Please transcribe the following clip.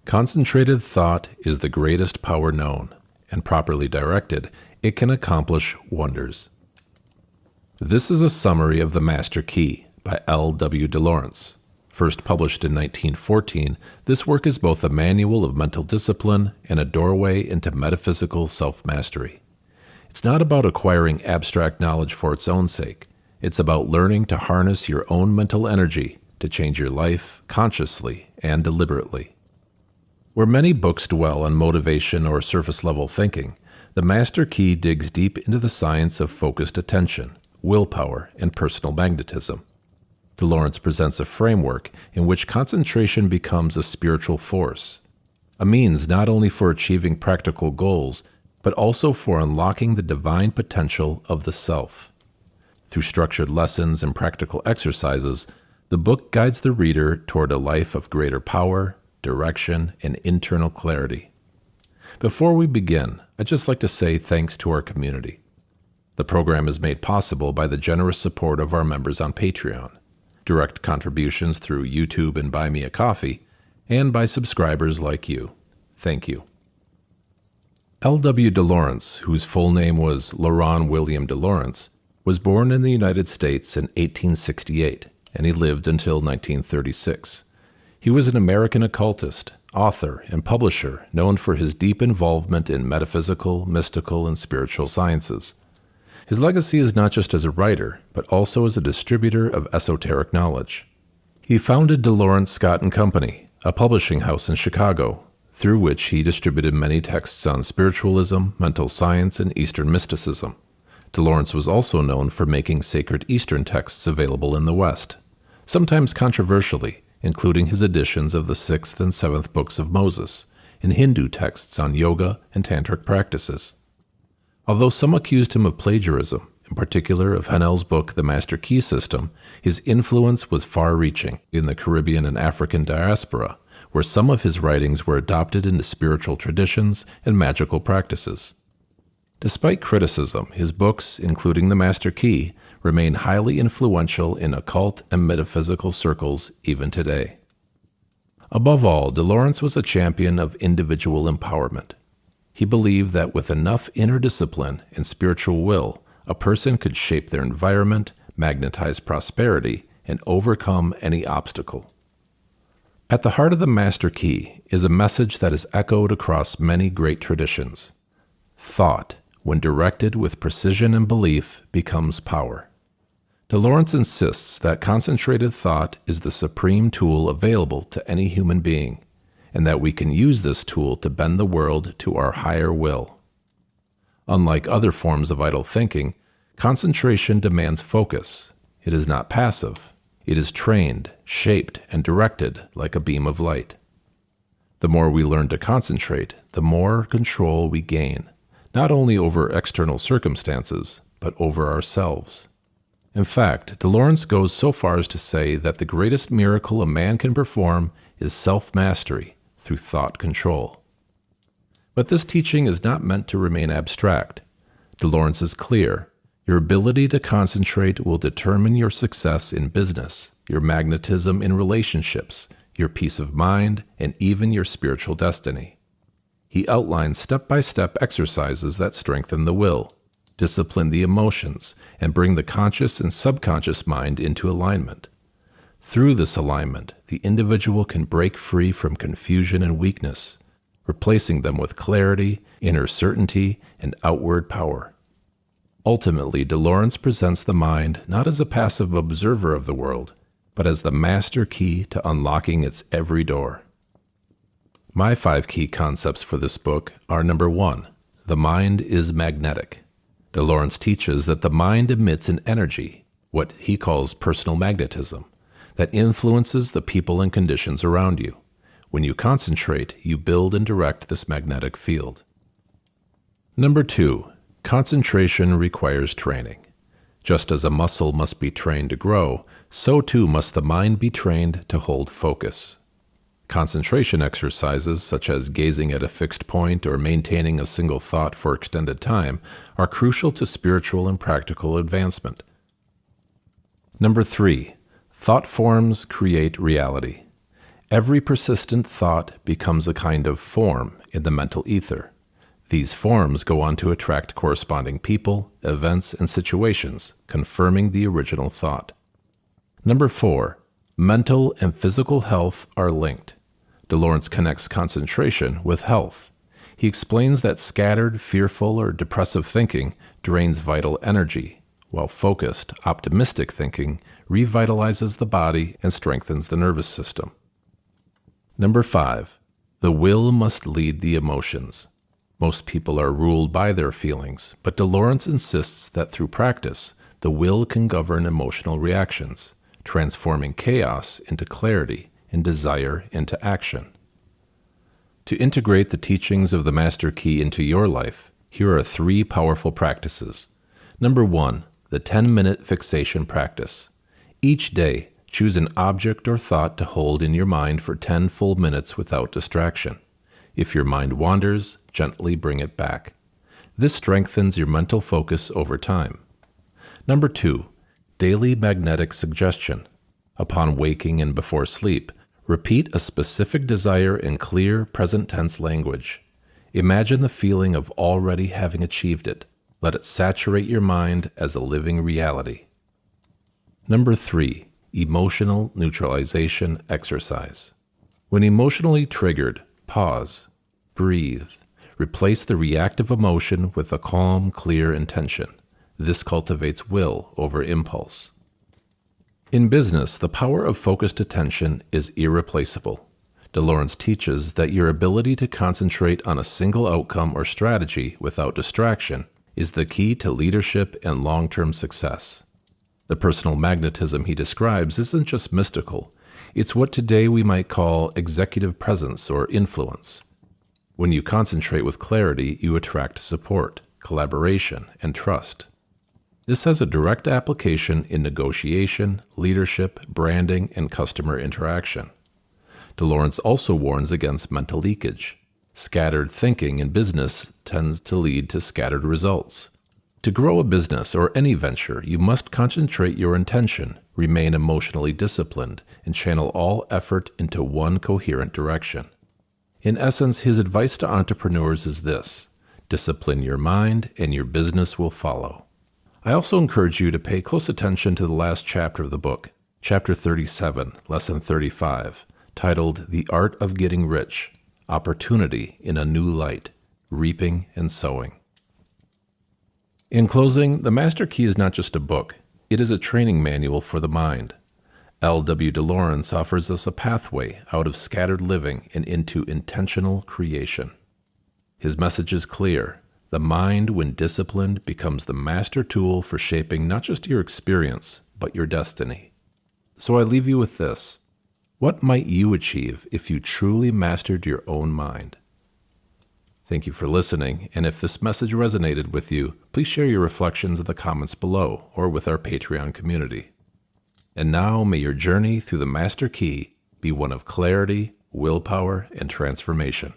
Concentrated thought is the greatest power known, and properly directed, it can accomplish wonders. This is a summary of The Master Key by L.W. de Laurence. First published in 1914, this work is both a manual of mental discipline and a doorway into metaphysical self-mastery. It's not about acquiring abstract knowledge for its own sake. It's about learning to harness your own mental energy to change your life consciously and deliberately. Where many books dwell on motivation or surface-level thinking, The Master Key digs deep into the science of focused attention, willpower, and personal magnetism. De Laurence presents a framework in which concentration becomes a spiritual force, a means not only for achieving practical goals, but also for unlocking the divine potential of the self. Through structured lessons and practical exercises, the book guides the reader toward a life of greater power, direction, and internal clarity. Before we begin, I'd just like to say thanks to our community. The program is made possible by the generous support of our members on Patreon, direct contributions through YouTube and Buy Me a Coffee, and by subscribers like you. Thank you. L.W. de Laurence, whose full name was Laurent William de Laurence, was born in the United States in 1868, and he lived until 1936. He was an American occultist, author, and publisher known for his deep involvement in metaphysical, mystical, and spiritual sciences. His legacy is not just as a writer, but also as a distributor of esoteric knowledge. He founded de Laurence Scott & Company, a publishing house in Chicago, through which he distributed many texts on spiritualism, mental science, and Eastern mysticism. De Laurence was also known for making sacred Eastern texts available in the West, sometimes controversially, including his editions of the 6th and 7th books of Moses, and Hindu texts on yoga and tantric practices. Although some accused him of plagiarism, in particular of Hanel's book The Master Key System, his influence was far-reaching in the Caribbean and African diaspora, where some of his writings were adopted into spiritual traditions and magical practices. Despite criticism, his books, including The Master Key, remain highly influential in occult and metaphysical circles even today. Above all, de Laurence was a champion of individual empowerment. He believed that with enough inner discipline and spiritual will, a person could shape their environment, magnetize prosperity, and overcome any obstacle. At the heart of the Master Key is a message that is echoed across many great traditions. Thought, when directed with precision and belief, becomes power. De Laurence insists that concentrated thought is the supreme tool available to any human being, and that we can use this tool to bend the world to our higher will. Unlike other forms of idle thinking, concentration demands focus. It is not passive. It is trained, shaped, and directed like a beam of light. The more we learn to concentrate, the more control we gain, not only over external circumstances, but over ourselves. In fact, de Laurence goes so far as to say that the greatest miracle a man can perform is self-mastery through thought control. But this teaching is not meant to remain abstract. De Laurence is clear. Your ability to concentrate will determine your success in business, your magnetism in relationships, your peace of mind, and even your spiritual destiny. He outlines step-by-step exercises that strengthen the will, discipline the emotions, and bring the conscious and subconscious mind into alignment. Through this alignment, the individual can break free from confusion and weakness, replacing them with clarity, inner certainty, and outward power. Ultimately, de Laurence presents the mind not as a passive observer of the world, but as the master key to unlocking its every door. My 5 key concepts for this book are: number 1, the mind is magnetic. De Laurence teaches that the mind emits an energy, what he calls personal magnetism, that influences the people and conditions around you. When you concentrate, you build and direct this magnetic field. Number 2, concentration requires training. Just as a muscle must be trained to grow, so too must the mind be trained to hold focus. Concentration exercises, such as gazing at a fixed point or maintaining a single thought for extended time, are crucial to spiritual and practical advancement. Number 3, thought forms create reality. Every persistent thought becomes a kind of form in the mental ether. These forms go on to attract corresponding people, events, and situations, confirming the original thought. Number 4, mental and physical health are linked. Laurence connects concentration with health. He explains that scattered, fearful, or depressive thinking drains vital energy, while focused, optimistic thinking revitalizes the body and strengthens the nervous system. Number 5, the will must lead the emotions. Most people are ruled by their feelings, but Laurence insists that through practice, the will can govern emotional reactions, transforming chaos into clarity and desire into action. To integrate the teachings of the Master Key into your life, here are 3 powerful practices. Number 1, the 10-minute fixation practice. Each day, choose an object or thought to hold in your mind for 10 full minutes without distraction. If your mind wanders, gently bring it back. This strengthens your mental focus over time. Number 2, daily magnetic suggestion. Upon waking and before sleep, repeat a specific desire in clear, present tense language. Imagine the feeling of already having achieved it. Let it saturate your mind as a living reality. Number 3, emotional neutralization exercise. When emotionally triggered, pause, breathe, replace the reactive emotion with a calm, clear intention. This cultivates will over impulse. In business, the power of focused attention is irreplaceable. Laurence teaches that your ability to concentrate on a single outcome or strategy without distraction is the key to leadership and long-term success. The personal magnetism he describes isn't just mystical. It's what today we might call executive presence or influence. When you concentrate with clarity, you attract support, collaboration, and trust. This has a direct application in negotiation, leadership, branding, and customer interaction. Laurence also warns against mental leakage. Scattered thinking in business tends to lead to scattered results. To grow a business or any venture, you must concentrate your intention, remain emotionally disciplined, and channel all effort into one coherent direction. In essence, his advice to entrepreneurs is this: discipline your mind and your business will follow. I also encourage you to pay close attention to the last chapter of the book, Chapter 37, Lesson 35, titled The Art of Getting Rich, Opportunity in a New Light, Reaping and Sowing. In closing, the Master Key is not just a book. It is a training manual for the mind. L.W. Laurence offers us a pathway out of scattered living and into intentional creation. His message is clear. The mind, when disciplined, becomes the master tool for shaping not just your experience, but your destiny. So I leave you with this. What might you achieve if you truly mastered your own mind? Thank you for listening, and if this message resonated with you, please share your reflections in the comments below or with our Patreon community. And now may your journey through the Master Key be one of clarity, willpower, and transformation.